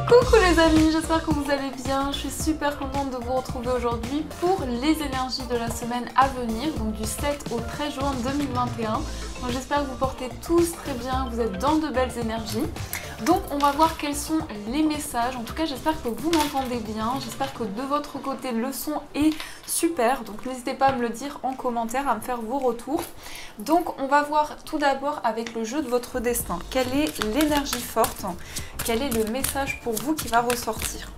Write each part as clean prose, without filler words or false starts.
Coucou les amis, j'espère que vous allez bien. Je suis super contente de vous retrouver aujourd'hui pour les énergies de la semaine à venir, donc du 7 au 13 juin 2021. Donc j'espère que vous portez tous très bien, que vous êtes dans de belles énergies. Donc on va voir quels sont les messages. En tout cas j'espère que vous m'entendez bien, j'espère que de votre côté le son est super. Donc n'hésitez pas à me le dire en commentaire, à me faire vos retours. Donc on va voir tout d'abord avec le jeu de votre destin. Quelle est l'énergie forte? Quel est le message pour vous qui va ressortir?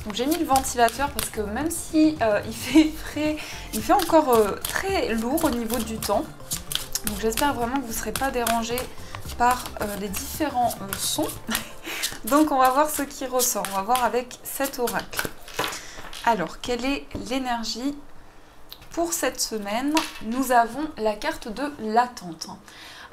Donc j'ai mis le ventilateur parce que même si il fait frais, il fait encore très lourd au niveau du temps. Donc j'espère vraiment que vous ne serez pas dérangés par les différents sons. Donc on va voir ce qui ressort. On va voir avec cet oracle. Alors, quelle est l'énergie pour cette semaine? Nous avons la carte de l'attente.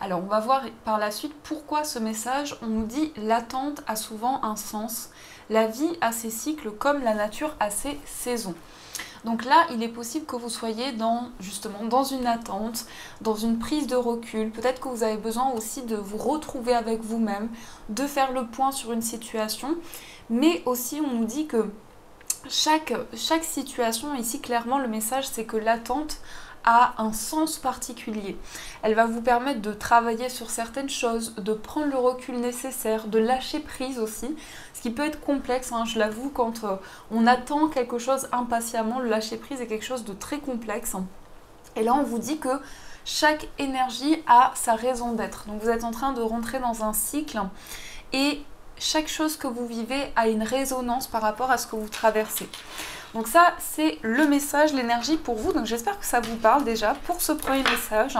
Alors on va voir par la suite pourquoi ce message. On nous dit l'attente a souvent un sens. La vie a ses cycles comme la nature a ses saisons. Donc là, il est possible que vous soyez justement dans une attente, dans une prise de recul. Peut-être que vous avez besoin aussi de vous retrouver avec vous-même, de faire le point sur une situation. Mais aussi, on nous dit que chaque situation, ici clairement le message, c'est que l'attente a un sens particulier. Elle va vous permettre de travailler sur certaines choses, de prendre le recul nécessaire, de lâcher prise aussi, ce qui peut être complexe, hein, je l'avoue, quand on attend quelque chose impatiemment, le lâcher prise est quelque chose de très complexe. Et là on vous dit que chaque énergie a sa raison d'être. Donc vous êtes en train de rentrer dans un cycle et chaque chose que vous vivez a une résonance par rapport à ce que vous traversez. Donc ça, c'est le message, l'énergie pour vous. Donc j'espère que ça vous parle déjà pour ce premier message.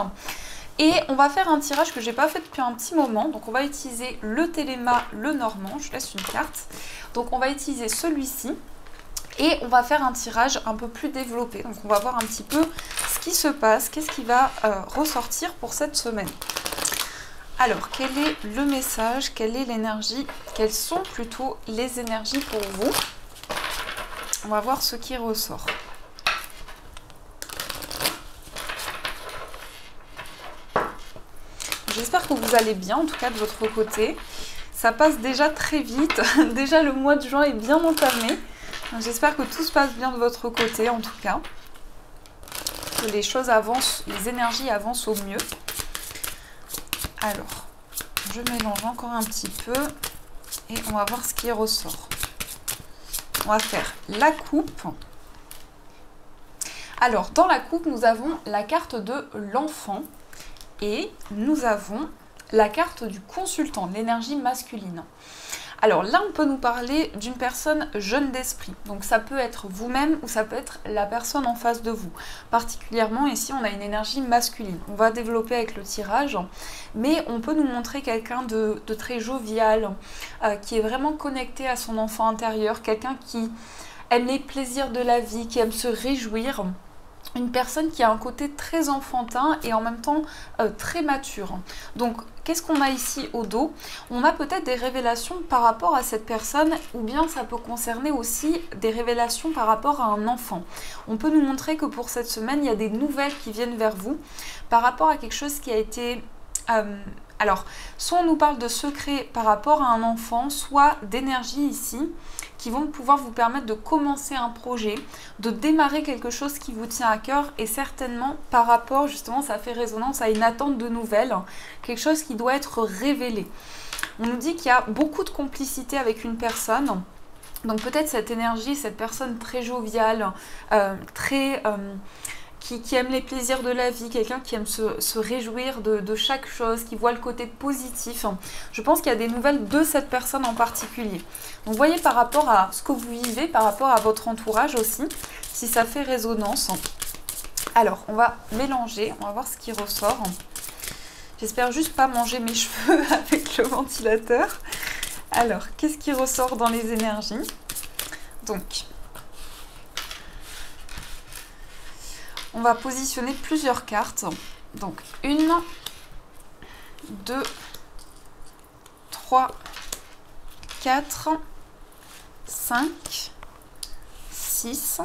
Et on va faire un tirage que je n'ai pas fait depuis un petit moment. Donc on va utiliser le Téléma, le Normand. Je laisse une carte. Donc on va utiliser celui-ci. Et on va faire un tirage un peu plus développé. Donc on va voir un petit peu ce qui se passe, qu'est-ce qui va ressortir pour cette semaine. Alors, quel est le message? Quelle est l'énergie? Quelles sont plutôt les énergies pour vous? On va voir ce qui ressort. J'espère que vous allez bien, en tout cas de votre côté. Ça passe déjà très vite. Déjà le mois de juin est bien entamé. J'espère que tout se passe bien de votre côté, en tout cas. Que les choses avancent, les énergies avancent au mieux. Alors, je mélange encore un petit peu et on va voir ce qui ressort. On va faire la coupe. Alors, dans la coupe, nous avons la carte de l'enfant et nous avons la carte du consultant, l'énergie masculine. Alors là, on peut nous parler d'une personne jeune d'esprit. Donc ça peut être vous-même ou ça peut être la personne en face de vous. Particulièrement ici, on a une énergie masculine. On va développer avec le tirage, mais on peut nous montrer quelqu'un de très jovial, qui est vraiment connecté à son enfant intérieur, quelqu'un qui aime les plaisirs de la vie, qui aime se réjouir. Une personne qui a un côté très enfantin et en même temps très mature. Donc, qu'est-ce qu'on a ici au dos? On a peut-être des révélations par rapport à cette personne ou bien ça peut concerner aussi des révélations par rapport à un enfant. On peut nous montrer que pour cette semaine, il y a des nouvelles qui viennent vers vous par rapport à quelque chose qui a été... alors, soit on nous parle de secrets par rapport à un enfant, soit d'énergie ici, qui vont pouvoir vous permettre de commencer un projet, de démarrer quelque chose qui vous tient à cœur et certainement par rapport, justement, ça fait résonance à une attente de nouvelles, quelque chose qui doit être révélé. On nous dit qu'il y a beaucoup de complicité avec une personne, donc peut-être cette énergie, cette personne très joviale, qui aime les plaisirs de la vie, quelqu'un qui aime se réjouir de chaque chose, qui voit le côté positif. Je pense qu'il y a des nouvelles de cette personne en particulier. Donc vous voyez par rapport à ce que vous vivez, par rapport à votre entourage aussi, si ça fait résonance. Alors, on va mélanger, on va voir ce qui ressort. J'espère juste pas manger mes cheveux avec le ventilateur. Alors, qu'est-ce qui ressort dans les énergies? Donc... on va positionner plusieurs cartes. Donc 1, 2, 3, 4, 5, 6.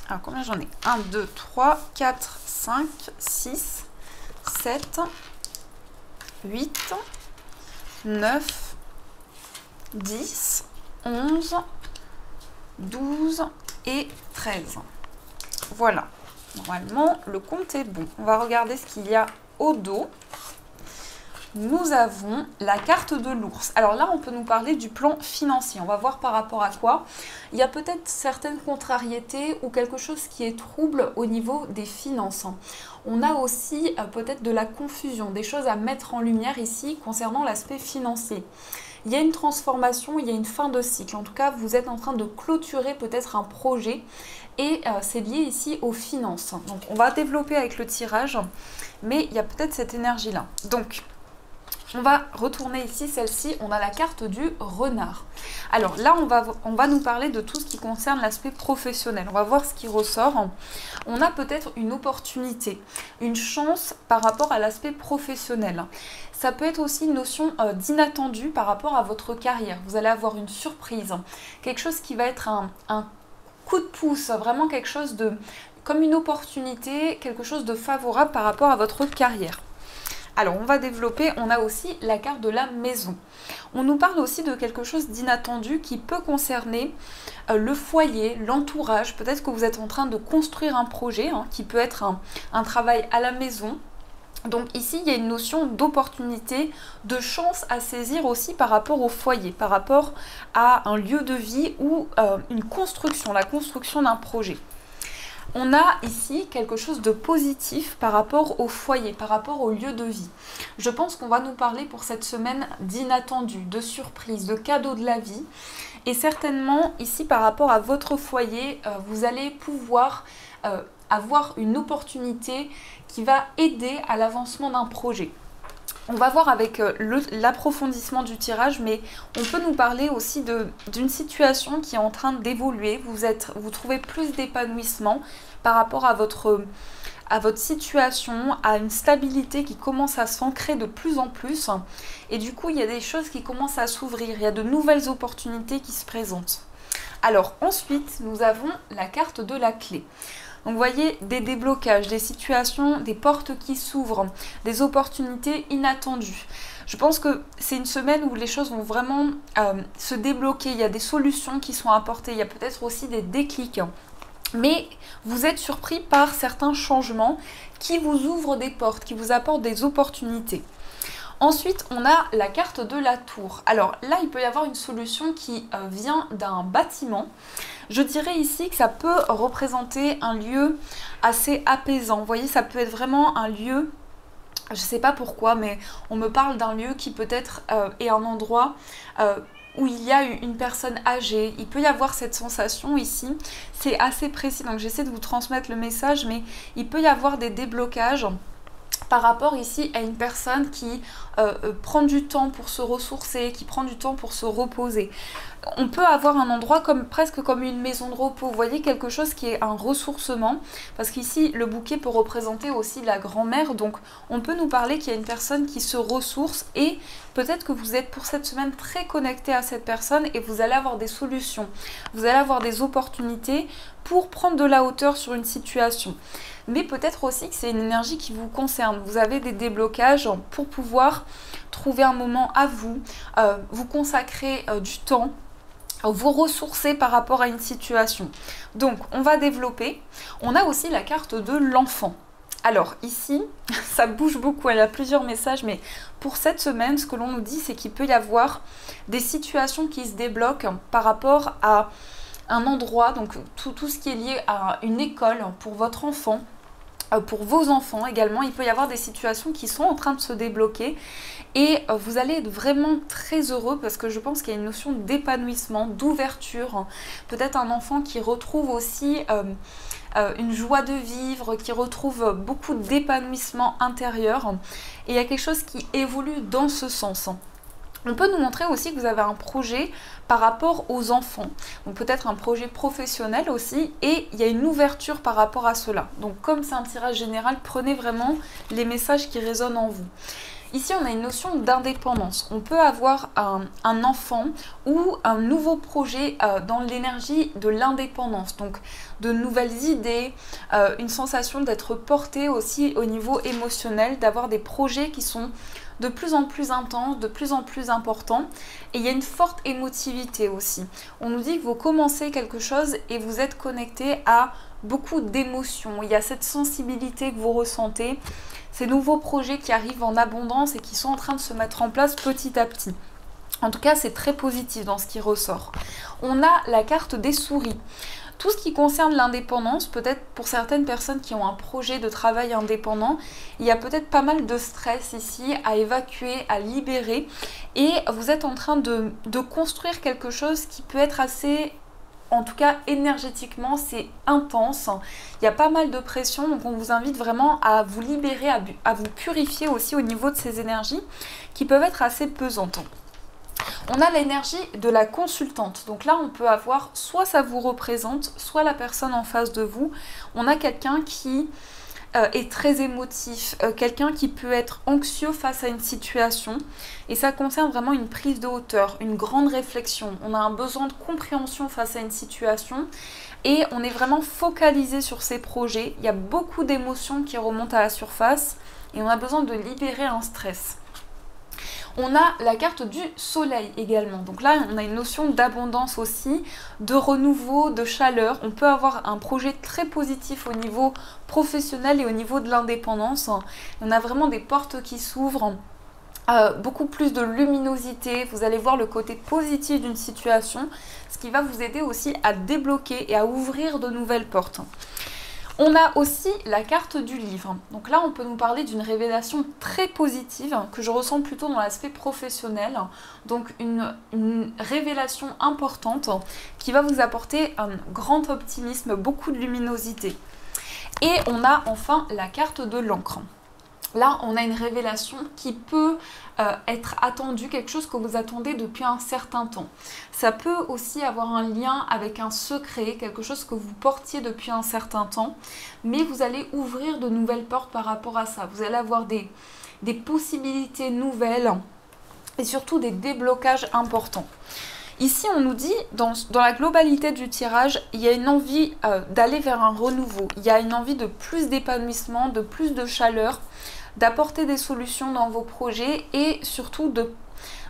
Alors combien j'en ai? 1, 2, 3, 4, 5, 6, 7, 8, 9 10, 11, 12 et 13. Voilà, normalement le compte est bon. On va regarder ce qu'il y a au dos. Nous avons la carte de l'ours. Alors là, on peut nous parler du plan financier. On va voir par rapport à quoi. Il y a peut-être certaines contrariétés ou quelque chose qui est trouble au niveau des finances. On a aussi peut-être de la confusion, des choses à mettre en lumière ici concernant l'aspect financier. Il y a une transformation, il y a une fin de cycle. En tout cas, vous êtes en train de clôturer peut-être un projet et c'est lié ici aux finances. Donc, on va développer avec le tirage, mais il y a peut-être cette énergie-là. Donc, on va retourner ici, celle-ci, on a la carte du renard. Alors là, on va nous parler de tout ce qui concerne l'aspect professionnel. On va voir ce qui ressort. On a peut-être une opportunité, une chance par rapport à l'aspect professionnel. Ça peut être aussi une notion d'inattendu par rapport à votre carrière. Vous allez avoir une surprise, quelque chose qui va être un coup de pouce, vraiment quelque chose de comme une opportunité, quelque chose de favorable par rapport à votre carrière. Alors, on va développer, on a aussi la carte de la maison. On nous parle aussi de quelque chose d'inattendu qui peut concerner le foyer, l'entourage. Peut-être que vous êtes en train de construire un projet qui peut être un travail à la maison. Donc ici, il y a une notion d'opportunité, de chance à saisir aussi par rapport au foyer, par rapport à un lieu de vie ou une construction, la construction d'un projet. On a ici quelque chose de positif par rapport au foyer, par rapport au lieu de vie. Je pense qu'on va nous parler pour cette semaine d'inattendu, de surprise, de cadeau de la vie. Et certainement, ici, par rapport à votre foyer, vous allez pouvoir avoir une opportunité qui va aider à l'avancement d'un projet. On va voir avec l'approfondissement du tirage, mais on peut nous parler aussi d'une situation qui est en train d'évoluer. Vous trouvez plus d'épanouissement par rapport à votre situation, à une stabilité qui commence à s'ancrer de plus en plus. Et du coup, il y a des choses qui commencent à s'ouvrir. Il y a de nouvelles opportunités qui se présentent. Alors ensuite, nous avons la carte de la clé. Donc vous voyez des déblocages, des situations, des portes qui s'ouvrent, des opportunités inattendues. Je pense que c'est une semaine où les choses vont vraiment se débloquer. Il y a des solutions qui sont apportées, il y a peut-être aussi des déclics. Mais vous êtes surpris par certains changements qui vous ouvrent des portes, qui vous apportent des opportunités. Ensuite, on a la carte de la tour. Alors là, il peut y avoir une solution qui vient d'un bâtiment. Je dirais ici que ça peut représenter un lieu assez apaisant. Vous voyez, ça peut être vraiment un lieu, je ne sais pas pourquoi, mais on me parle d'un lieu qui peut-être est un endroit où il y a une personne âgée. Il peut y avoir cette sensation ici. C'est assez précis, donc j'essaie de vous transmettre le message, mais il peut y avoir des déblocages par rapport ici à une personne qui prend du temps pour se ressourcer, qui prend du temps pour se reposer. On peut avoir un endroit presque comme une maison de repos. Vous voyez, quelque chose qui est un ressourcement. Parce qu'ici, le bouquet peut représenter aussi la grand-mère. Donc, on peut nous parler qu'il y a une personne qui se ressource. Et peut-être que vous êtes pour cette semaine très connecté à cette personne et vous allez avoir des solutions. Vous allez avoir des opportunités pour prendre de la hauteur sur une situation. Mais peut-être aussi que c'est une énergie qui vous concerne. Vous avez des déblocages pour pouvoir trouver un moment à vous, vous consacrer du temps, vous ressourcer par rapport à une situation. Donc, on va développer. On a aussi la carte de l'enfant. Alors, ici, ça bouge beaucoup. Il y a plusieurs messages, mais pour cette semaine, ce que l'on nous dit, c'est qu'il peut y avoir des situations qui se débloquent par rapport à un endroit, donc tout ce qui est lié à une école pour votre enfant, pour vos enfants également. Il peut y avoir des situations qui sont en train de se débloquer et vous allez être vraiment très heureux parce que je pense qu'il y a une notion d'épanouissement, d'ouverture. Peut-être un enfant qui retrouve aussi une joie de vivre, qui retrouve beaucoup d'épanouissement intérieur et il y a quelque chose qui évolue dans ce sens. On peut nous montrer aussi que vous avez un projet par rapport aux enfants, donc peut-être un projet professionnel aussi, et il y a une ouverture par rapport à cela. Donc comme c'est un tirage général, prenez vraiment les messages qui résonnent en vous. Ici, on a une notion d'indépendance. On peut avoir un enfant ou un nouveau projet dans l'énergie de l'indépendance, donc de nouvelles idées, une sensation d'être porté aussi au niveau émotionnel, d'avoir des projets qui sont de plus en plus intense, de plus en plus important. Et il y a une forte émotivité aussi. On nous dit que vous commencez quelque chose et vous êtes connecté à beaucoup d'émotions. Il y a cette sensibilité que vous ressentez, ces nouveaux projets qui arrivent en abondance et qui sont en train de se mettre en place petit à petit. En tout cas, c'est très positif dans ce qui ressort. On a la carte des souris. Tout ce qui concerne l'indépendance, peut-être pour certaines personnes qui ont un projet de travail indépendant, il y a peut-être pas mal de stress ici à évacuer, à libérer. Et vous êtes en train de construire quelque chose qui peut être assez... En tout cas, énergétiquement, c'est intense. Il y a pas mal de pression, donc on vous invite vraiment à vous libérer, à vous purifier aussi au niveau de ces énergies qui peuvent être assez pesantes. On a l'énergie de la consultante. Donc là, on peut avoir soit ça vous représente, soit la personne en face de vous. On a quelqu'un qui est très émotif, quelqu'un qui peut être anxieux face à une situation. Et ça concerne vraiment une prise de hauteur, une grande réflexion. On a un besoin de compréhension face à une situation. Et on est vraiment focalisé sur ces projets. Il y a beaucoup d'émotions qui remontent à la surface. Et on a besoin de libérer un stress. On a la carte du soleil également. Donc là, on a une notion d'abondance aussi, de renouveau, de chaleur. On peut avoir un projet très positif au niveau professionnel et au niveau de l'indépendance. On a vraiment des portes qui s'ouvrent, beaucoup plus de luminosité. Vous allez voir le côté positif d'une situation, ce qui va vous aider aussi à débloquer et à ouvrir de nouvelles portes. On a aussi la carte du livre. Donc là, on peut nous parler d'une révélation très positive que je ressens plutôt dans l'aspect professionnel. Donc une révélation importante qui va vous apporter un grand optimisme, beaucoup de luminosité. Et on a enfin la carte de l'encre. Là, on a une révélation qui peut être attendue, quelque chose que vous attendez depuis un certain temps. Ça peut aussi avoir un lien avec un secret, quelque chose que vous portiez depuis un certain temps, mais vous allez ouvrir de nouvelles portes par rapport à ça. Vous allez avoir des possibilités nouvelles et surtout des déblocages importants. Ici, on nous dit, dans la globalité du tirage, il y a une envie d'aller vers un renouveau. Il y a une envie de plus d'épanouissement, de plus de chaleur, d'apporter des solutions dans vos projets et surtout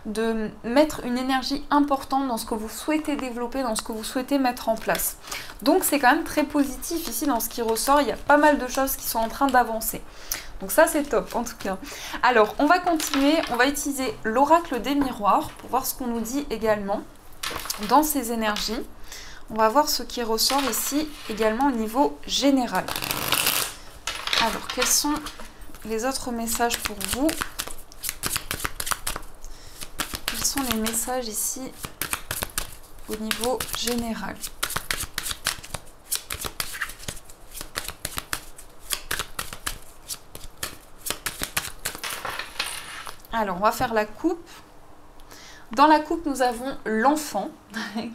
de mettre une énergie importante dans ce que vous souhaitez développer, dans ce que vous souhaitez mettre en place. Donc c'est quand même très positif ici dans ce qui ressort, il y a pas mal de choses qui sont en train d'avancer. Donc ça c'est top en tout cas. Alors on va continuer, on va utiliser l'oracle des miroirs pour voir ce qu'on nous dit également dans ces énergies. On va voir ce qui ressort ici également au niveau général. Alors quels sont les autres messages pour vous? Quels sont les messages ici au niveau général? Alors, on va faire la coupe. Dans la coupe, nous avons l'enfant,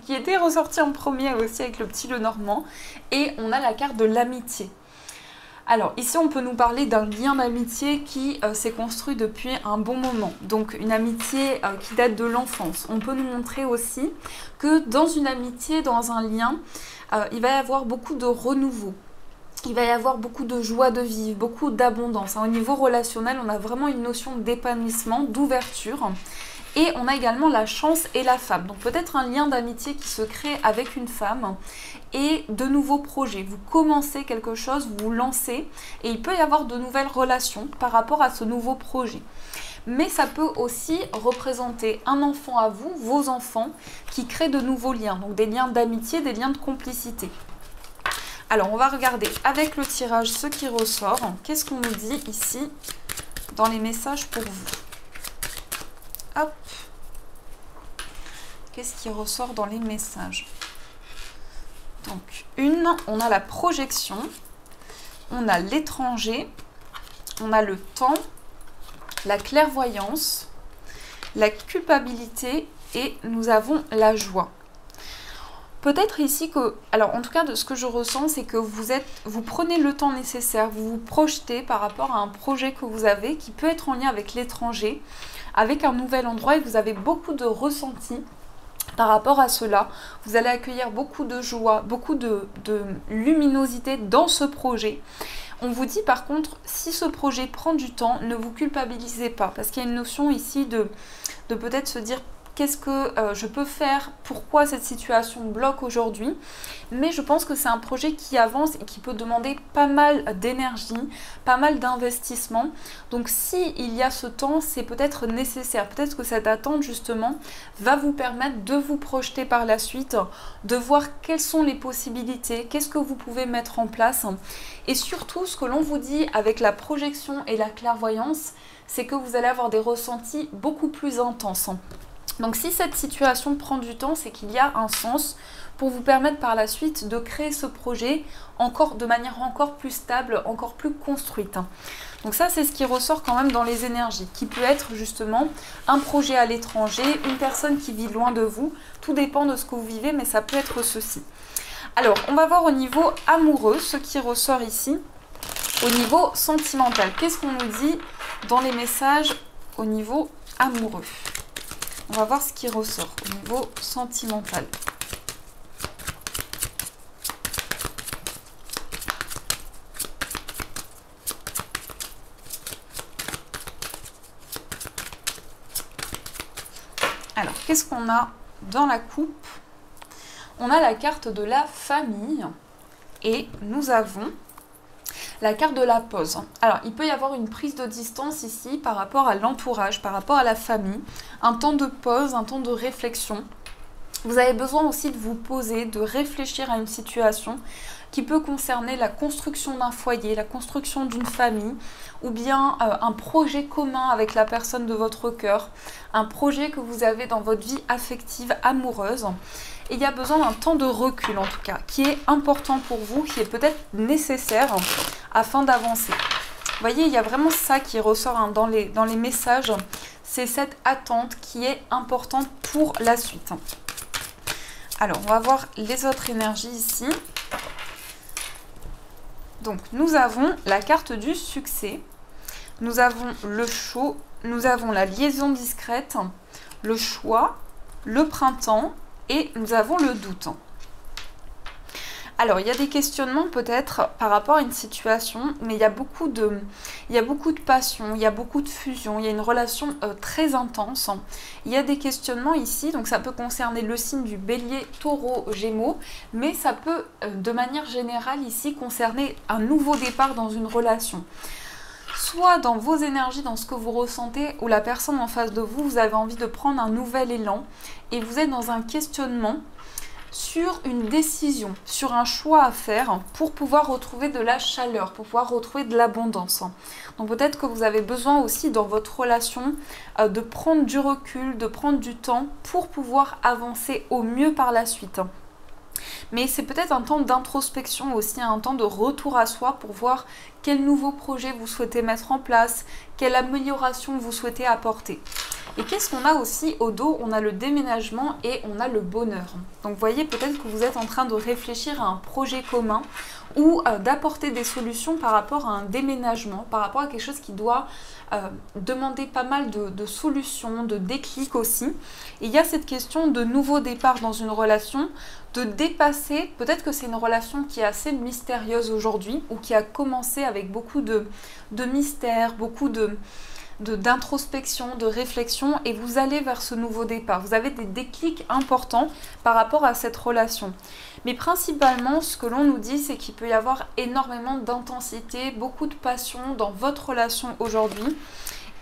qui était ressorti en premier aussi avec le petit Lenormand. Et on a la carte de l'amitié. Alors ici on peut nous parler d'un lien d'amitié qui s'est construit depuis un bon moment, donc une amitié qui date de l'enfance. On peut nous montrer aussi que dans une amitié, dans un lien, il va y avoir beaucoup de renouveau. Il va y avoir beaucoup de joie de vivre, beaucoup d'abondance. Au niveau relationnel, on a vraiment une notion d'épanouissement, d'ouverture. Et on a également la chance et la femme. Donc peut-être un lien d'amitié qui se crée avec une femme et de nouveaux projets. Vous commencez quelque chose, vous vous lancez et il peut y avoir de nouvelles relations par rapport à ce nouveau projet. Mais ça peut aussi représenter un enfant à vous, vos enfants, qui créent de nouveaux liens. Donc des liens d'amitié, des liens de complicité. Alors on va regarder avec le tirage ce qui ressort. Qu'est-ce qu'on nous dit ici dans les messages pour vous? Hop. Qu'est-ce qui ressort dans les messages? Donc, on a la projection, on a l'étranger, on a le temps, la clairvoyance, la culpabilité et nous avons la joie. Peut-être ici que, alors en tout cas de ce que je ressens, c'est que vous prenez le temps nécessaire, vous vous projetez par rapport à un projet que vous avez qui peut être en lien avec l'étranger, avec un nouvel endroit et vous avez beaucoup de ressentis par rapport à cela. Vous allez accueillir beaucoup de joie, beaucoup de luminosité dans ce projet. On vous dit par contre, si ce projet prend du temps, ne vous culpabilisez pas, parce qu'il y a une notion ici de peut-être se dire qu'est-ce que je peux faire, pourquoi cette situation bloque aujourd'hui. Mais je pense que c'est un projet qui avance et qui peut demander pas mal d'énergie, pas mal d'investissement. Donc si il y a ce temps, c'est peut-être nécessaire. Peut-être que cette attente justement va vous permettre de vous projeter par la suite, de voir quelles sont les possibilités, qu'est-ce que vous pouvez mettre en place. Et surtout, ce que l'on vous dit avec la projection et la clairvoyance, c'est que vous allez avoir des ressentis beaucoup plus intenses. Donc si cette situation prend du temps, c'est qu'il y a un sens pour vous permettre par la suite de créer ce projet de manière encore plus stable, encore plus construite. Donc ça, c'est ce qui ressort quand même dans les énergies, qui peut être justement un projet à l'étranger, une personne qui vit loin de vous. Tout dépend de ce que vous vivez, mais ça peut être ceci. Alors, on va voir au niveau amoureux, ce qui ressort ici. Au niveau sentimental, qu'est-ce qu'on nous dit dans les messages au niveau amoureux? On va voir ce qui ressort au niveau sentimental. Alors, qu'est-ce qu'on a dans la coupe? On a la carte de la famille et nous avons la carte de la pause. Alors, il peut y avoir une prise de distance ici par rapport à l'entourage, par rapport à la famille. Un temps de pause, un temps de réflexion. Vous avez besoin aussi de vous poser, de réfléchir à une situation qui peut concerner la construction d'un foyer, la construction d'une famille, ou bien un projet commun avec la personne de votre cœur, un projet que vous avez dans votre vie affective, amoureuse. Et il y a besoin d'un temps de recul en tout cas, qui est important pour vous, qui est peut-être nécessaire afin d'avancer. Vous voyez, il y a vraiment ça qui ressort dans les messages, c'est cette attente qui est importante pour la suite. Alors, on va voir les autres énergies ici. Donc, nous avons la carte du succès, nous avons le show, nous avons la liaison discrète, le choix, le printemps et nous avons le doute. Alors, il y a des questionnements peut-être par rapport à une situation, mais il y a beaucoup de passion, il y a beaucoup de fusion, il y a une relation très intense. Il y a des questionnements ici, donc ça peut concerner le signe du bélier, taureau, gémeaux, mais ça peut de manière générale ici concerner un nouveau départ dans une relation. Soit dans vos énergies, dans ce que vous ressentez, ou la personne en face de vous, vous avez envie de prendre un nouvel élan et vous êtes dans un questionnement sur une décision, sur un choix à faire pour pouvoir retrouver de la chaleur, pour pouvoir retrouver de l'abondance. Donc peut-être que vous avez besoin aussi dans votre relation de prendre du recul, de prendre du temps pour pouvoir avancer au mieux par la suite. Mais c'est peut-être un temps d'introspection aussi, un temps de retour à soi pour voir quel nouveau projet vous souhaitez mettre en place, quelle amélioration vous souhaitez apporter. Et qu'est-ce qu'on a aussi au dos? On a le déménagement et on a le bonheur. Donc vous voyez, peut-être que vous êtes en train de réfléchir à un projet commun ou d'apporter des solutions par rapport à un déménagement, par rapport à quelque chose qui doit demander pas mal de solutions, de déclics aussi. Et il y a cette question de nouveau départ dans une relation, de dépasser, peut-être que c'est une relation qui est assez mystérieuse aujourd'hui ou qui a commencé avec beaucoup de mystère, beaucoup d'introspection, de réflexion et vous allez vers ce nouveau départ. Vous avez des déclics importants par rapport à cette relation. Mais principalement, ce que l'on nous dit, c'est qu'il peut y avoir énormément d'intensité, beaucoup de passion dans votre relation aujourd'hui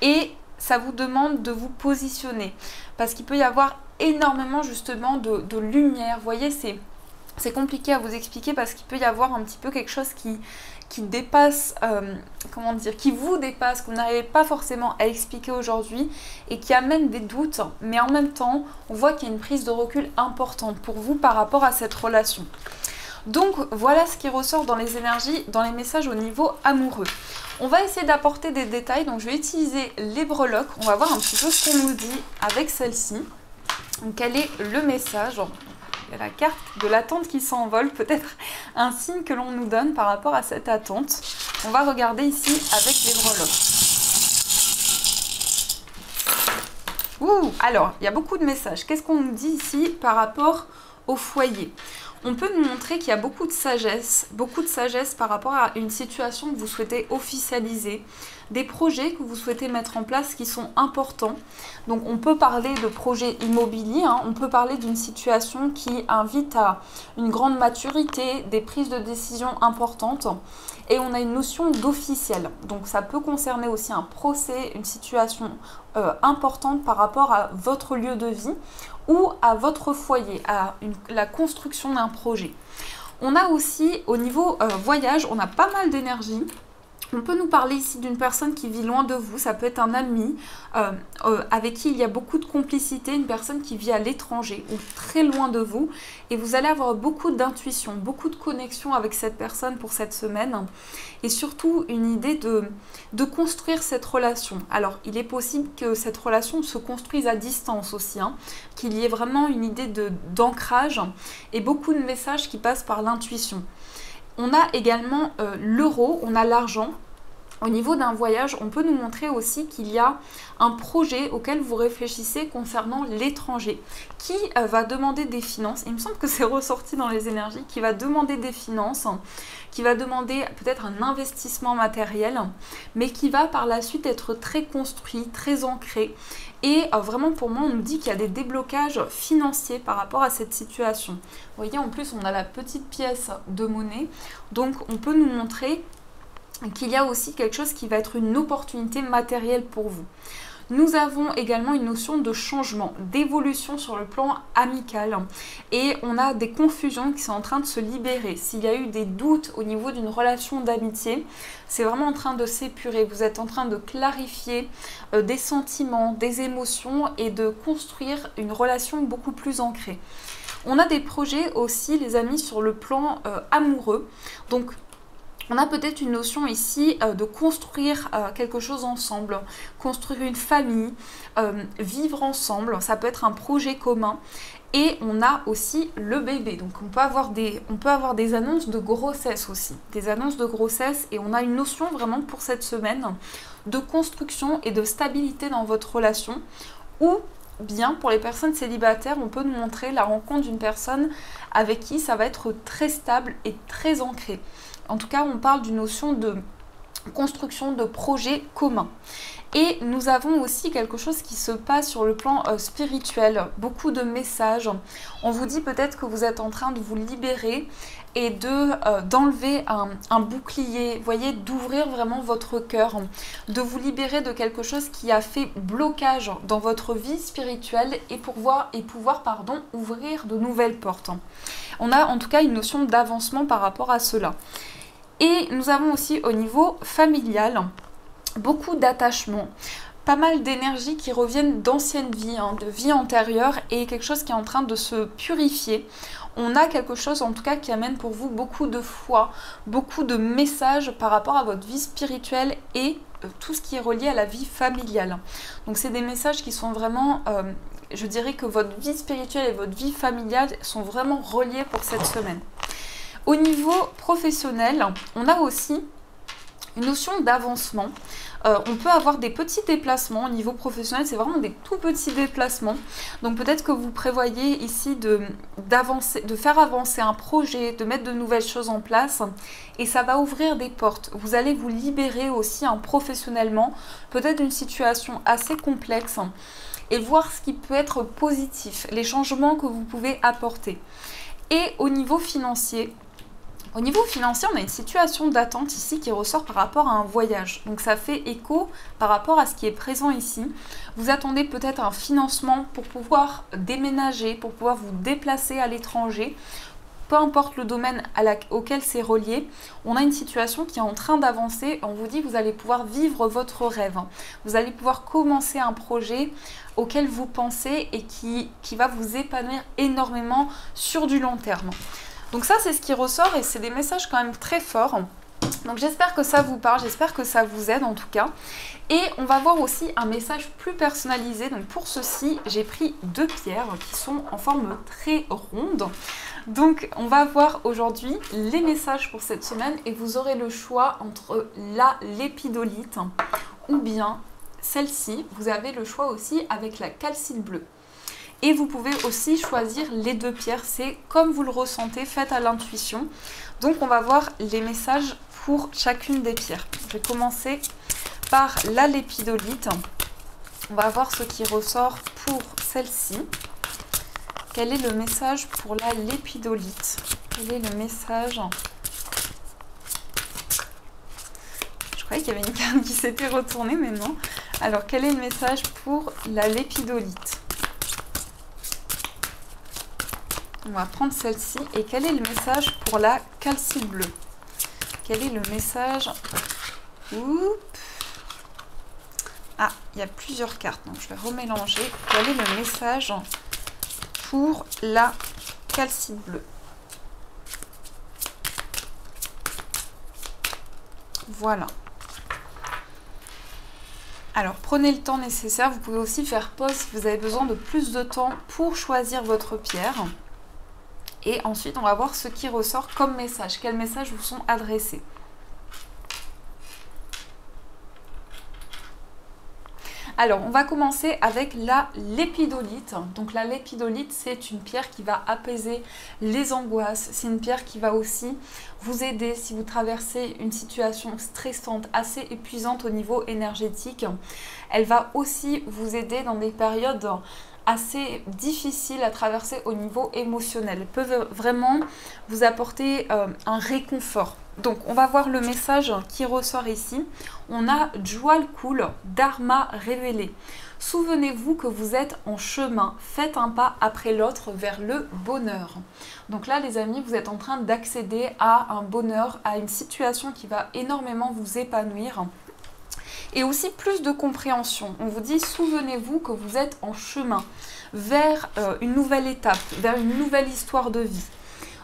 et ça vous demande de vous positionner parce qu'il peut y avoir énormément justement de lumière. Vous voyez, c'est compliqué à vous expliquer parce qu'il peut y avoir un petit peu quelque chose qui dépasse, comment dire, qui vous dépasse, que vous n'arrivez pas forcément à expliquer aujourd'hui et qui amène des doutes, mais en même temps, on voit qu'il y a une prise de recul importante pour vous par rapport à cette relation. Donc voilà ce qui ressort dans les énergies, dans les messages au niveau amoureux. On va essayer d'apporter des détails, donc je vais utiliser les breloques, on va voir un petit peu ce qu'on nous dit avec celle-ci. Donc quel est le message ? Il y a la carte de l'attente qui s'envole, peut-être un signe que l'on nous donne par rapport à cette attente. On va regarder ici avec les breloques. Alors, il y a beaucoup de messages. Qu'est-ce qu'on nous dit ici par rapport au foyer? On peut nous montrer qu'il y a beaucoup de sagesse par rapport à une situation que vous souhaitez officialiser, des projets que vous souhaitez mettre en place qui sont importants. Donc on peut parler de projets immobiliers, hein, on peut parler d'une situation qui invite à une grande maturité, des prises de décision importantes. Et on a une notion d'officiel. Donc ça peut concerner aussi un procès, une situation importante par rapport à votre lieu de vie ou à votre foyer, à la construction d'un projet. On a aussi au niveau voyage, on a pas mal d'énergie. On peut nous parler ici d'une personne qui vit loin de vous, ça peut être un ami avec qui il y a beaucoup de complicité, une personne qui vit à l'étranger ou très loin de vous, et vous allez avoir beaucoup d'intuition, beaucoup de connexion avec cette personne pour cette semaine, et surtout une idée de construire cette relation. Alors il est possible que cette relation se construise à distance aussi, hein, qu'il y ait vraiment une idée d'ancrage et beaucoup de messages qui passent par l'intuition. On a également l'euro, on a l'argent. Au niveau d'un voyage, on peut nous montrer aussi qu'il y a un projet auquel vous réfléchissez concernant l'étranger qui va demander des finances. Il me semble que c'est ressorti dans les énergies, qui va demander des finances, qui va demander peut-être un investissement matériel, mais qui va par la suite être très construit, très ancré. Et vraiment pour moi, on nous dit qu'il y a des déblocages financiers par rapport à cette situation. Vous voyez, en plus, on a la petite pièce de monnaie, donc on peut nous montrer qu'il y a aussi quelque chose qui va être une opportunité matérielle pour vous. Nous avons également une notion de changement, d'évolution sur le plan amical, et on a des confusions qui sont en train de se libérer. S'il y a eu des doutes au niveau d'une relation d'amitié, c'est vraiment en train de s'épurer. Vous êtes en train de clarifier des sentiments, des émotions et de construire une relation beaucoup plus ancrée. On a des projets aussi, les amis, sur le plan amoureux. Donc, on a peut-être une notion ici de construire quelque chose ensemble, construire une famille, vivre ensemble, ça peut être un projet commun. Et on a aussi le bébé, donc on peut avoir des annonces de grossesse aussi, des annonces de grossesse, et on a une notion vraiment pour cette semaine de construction et de stabilité dans votre relation, ou bien pour les personnes célibataires, on peut nous montrer la rencontre d'une personne avec qui ça va être très stable et très ancré. En tout cas, on parle d'une notion de construction de projets communs. Et nous avons aussi quelque chose qui se passe sur le plan spirituel, beaucoup de messages. On vous dit peut-être que vous êtes en train de vous libérer et d'enlever un bouclier, voyez, d'ouvrir vraiment votre cœur, de vous libérer de quelque chose qui a fait blocage dans votre vie spirituelle et pouvoir ouvrir de nouvelles portes. On a en tout cas une notion d'avancement par rapport à cela. Et nous avons aussi au niveau familial beaucoup d'attachement, pas mal d'énergie qui reviennent d'anciennes vies, de vies antérieures, et quelque chose qui est en train de se purifier. On a quelque chose en tout cas qui amène pour vous beaucoup de foi, beaucoup de messages par rapport à votre vie spirituelle et tout ce qui est relié à la vie familiale. Donc c'est des messages qui sont vraiment, je dirais que votre vie spirituelle et votre vie familiale sont vraiment reliés pour cette semaine. Au niveau professionnel, on a aussi une notion d'avancement. On peut avoir des petits déplacements au niveau professionnel, c'est vraiment des tout petits déplacements. Donc peut-être que vous prévoyez ici de faire avancer un projet, de mettre de nouvelles choses en place, et ça va ouvrir des portes. Vous allez vous libérer aussi professionnellement, peut-être d'une situation assez complexe, et voir ce qui peut être positif, les changements que vous pouvez apporter. Et au niveau financier, on a une situation d'attente ici qui ressort par rapport à un voyage. Donc ça fait écho par rapport à ce qui est présent ici. Vous attendez peut-être un financement pour pouvoir déménager, pour pouvoir vous déplacer à l'étranger. Peu importe le domaine auquel c'est relié, on a une situation qui est en train d'avancer. On vous dit que vous allez pouvoir vivre votre rêve. Vous allez pouvoir commencer un projet auquel vous pensez et qui va vous épanouir énormément sur du long terme. Donc ça, c'est ce qui ressort et c'est des messages quand même très forts. Donc j'espère que ça vous parle, j'espère que ça vous aide en tout cas. Et on va voir aussi un message plus personnalisé. Donc pour ceci, j'ai pris 2 pierres qui sont en forme très ronde. Donc on va voir aujourd'hui les messages pour cette semaine et vous aurez le choix entre l'épidolite ou bien celle-ci. Vous avez le choix aussi avec la calcite bleue. Et vous pouvez aussi choisir les deux pierres, c'est comme vous le ressentez, faites à l'intuition. Donc on va voir les messages pour chacune des pierres. Je vais commencer par la lépidolite. On va voir ce qui ressort pour celle-ci. Quel est le message pour la lépidolite? Quel est le message? Je croyais qu'il y avait une carte qui s'était retournée, mais non. Alors, quel est le message pour la lépidolite? On va prendre celle-ci. Et quel est le message pour la calcite bleue? Quel est le message? Oups. Ah, il y a plusieurs cartes, donc je vais remélanger. Quel est le message pour la calcite bleue? Voilà. Alors, prenez le temps nécessaire. Vous pouvez aussi faire pause si vous avez besoin de plus de temps pour choisir votre pierre. Et ensuite, on va voir ce qui ressort comme message. Quels messages vous sont adressés? Alors, on va commencer avec la lépidolite. Donc, la lépidolite, c'est une pierre qui va apaiser les angoisses. C'est une pierre qui va aussi vous aider si vous traversez une situation stressante, assez épuisante au niveau énergétique. Elle va aussi vous aider dans des périodes assez difficiles à traverser au niveau émotionnel. Elle peut vraiment vous apporter un réconfort. Donc, on va voir le message qui ressort ici. On a Jewel Cool, Dharma révélé. Souvenez-vous que vous êtes en chemin. Faites un pas après l'autre vers le bonheur. Donc là, les amis, vous êtes en train d'accéder à un bonheur, à une situation qui va énormément vous épanouir. Et aussi plus de compréhension. On vous dit, souvenez-vous que vous êtes en chemin vers une nouvelle étape, vers une nouvelle histoire de vie.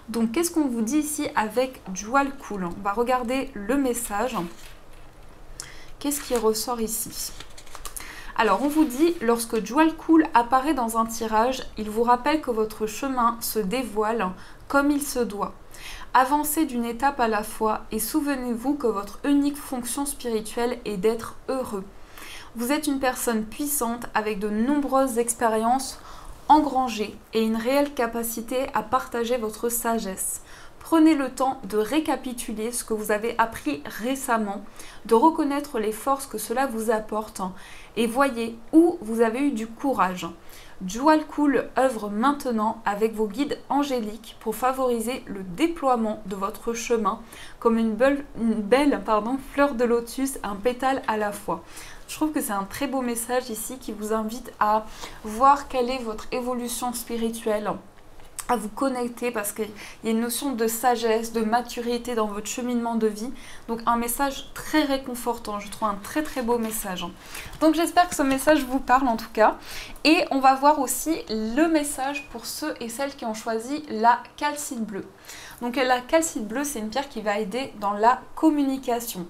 Donc, qu'est-ce qu'on vous dit ici avec Jewel Cool? On va regarder le message. Qu'est-ce qui ressort ici? Alors, on vous dit, lorsque Jewel Cool apparaît dans un tirage, il vous rappelle que votre chemin se dévoile comme il se doit. Avancez d'une étape à la fois et souvenez-vous que votre unique fonction spirituelle est d'être heureux. Vous êtes une personne puissante avec de nombreuses expériences engrangées et une réelle capacité à partager votre sagesse. Prenez le temps de récapituler ce que vous avez appris récemment, de reconnaître les forces que cela vous apporte et voyez où vous avez eu du courage. Jewel Cool œuvre maintenant avec vos guides angéliques pour favoriser le déploiement de votre chemin comme une belle fleur de lotus, un pétale à la fois. Je trouve que c'est un très beau message ici qui vous invite à voir quelle est votre évolution spirituelle, à vous connecter parce qu'il y a une notion de sagesse, de maturité dans votre cheminement de vie. Donc un message très réconfortant, je trouve un très très beau message. Donc j'espère que ce message vous parle en tout cas. Et on va voir aussi le message pour ceux et celles qui ont choisi la calcite bleue. Donc la calcite bleue, c'est une pierre qui va aider dans la communication.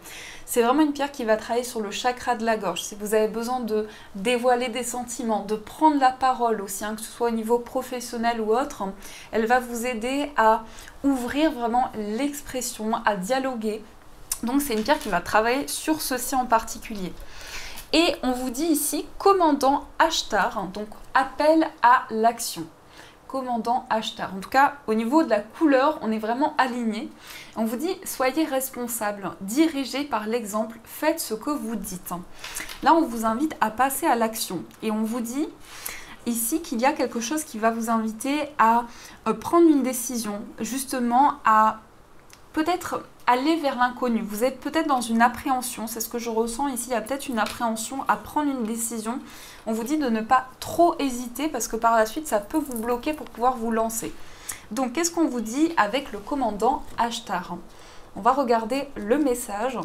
C'est vraiment une pierre qui va travailler sur le chakra de la gorge. Si vous avez besoin de dévoiler des sentiments, de prendre la parole aussi, que ce soit au niveau professionnel ou autre, elle va vous aider à ouvrir vraiment l'expression, à dialoguer. Donc c'est une pierre qui va travailler sur ceci en particulier. Et on vous dit ici, commandant Ashtar, donc appel à l'action. Commandant Ashtar. En tout cas, au niveau de la couleur, on est vraiment aligné. On vous dit, soyez responsable, dirigez par l'exemple, faites ce que vous dites. Là, on vous invite à passer à l'action. Et on vous dit ici qu'il y a quelque chose qui va vous inviter à prendre une décision, justement à peut-être aller vers l'inconnu. Vous êtes peut-être dans une appréhension, c'est ce que je ressens ici, il y a peut-être une appréhension à prendre une décision. On vous dit de ne pas trop hésiter parce que par la suite, ça peut vous bloquer pour pouvoir vous lancer. Donc, qu'est-ce qu'on vous dit avec le commandant Ashtar? On va regarder le message.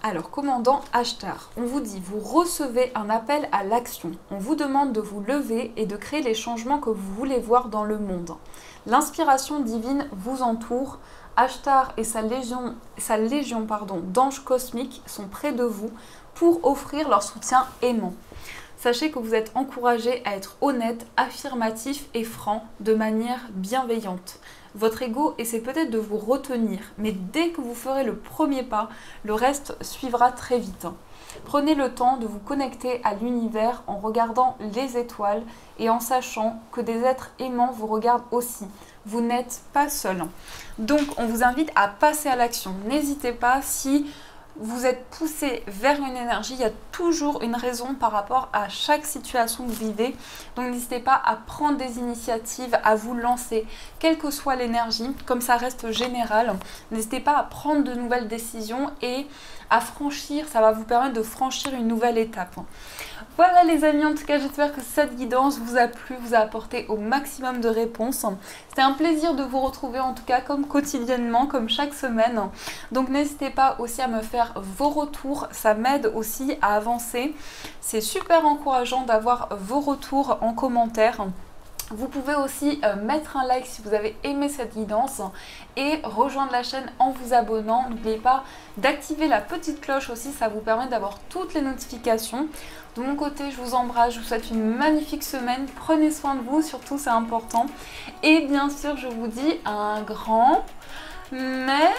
Alors, commandant Ashtar, on vous dit, vous recevez un appel à l'action. On vous demande de vous lever et de créer les changements que vous voulez voir dans le monde. L'inspiration divine vous entoure. Ashtar et sa légion d'anges cosmiques sont près de vous pour offrir leur soutien aimant. Sachez que vous êtes encouragé à être honnête, affirmatif et franc de manière bienveillante. Votre ego essaie peut-être de vous retenir, mais dès que vous ferez le premier pas, le reste suivra très vite. Prenez le temps de vous connecter à l'univers en regardant les étoiles et en sachant que des êtres aimants vous regardent aussi. Vous n'êtes pas seul. Donc on vous invite à passer à l'action. N'hésitez pas, si vous êtes poussé vers une énergie, il y a toujours une raison par rapport à chaque situation que vous vivez. Donc n'hésitez pas à prendre des initiatives, à vous lancer, quelle que soit l'énergie, comme ça reste général. N'hésitez pas à prendre de nouvelles décisions et à franchir, ça va vous permettre de franchir une nouvelle étape. Voilà les amis, en tout cas j'espère que cette guidance vous a plu, vous a apporté au maximum de réponses. C'était un plaisir de vous retrouver en tout cas comme quotidiennement, comme chaque semaine. Donc n'hésitez pas aussi à me faire vos retours, ça m'aide aussi à avancer. C'est super encourageant d'avoir vos retours en commentaire. Vous pouvez aussi mettre un like si vous avez aimé cette guidance et rejoindre la chaîne en vous abonnant. N'oubliez pas d'activer la petite cloche aussi, ça vous permet d'avoir toutes les notifications. De mon côté, je vous embrasse, je vous souhaite une magnifique semaine. Prenez soin de vous, surtout c'est important. Et bien sûr, je vous dis un grand merci.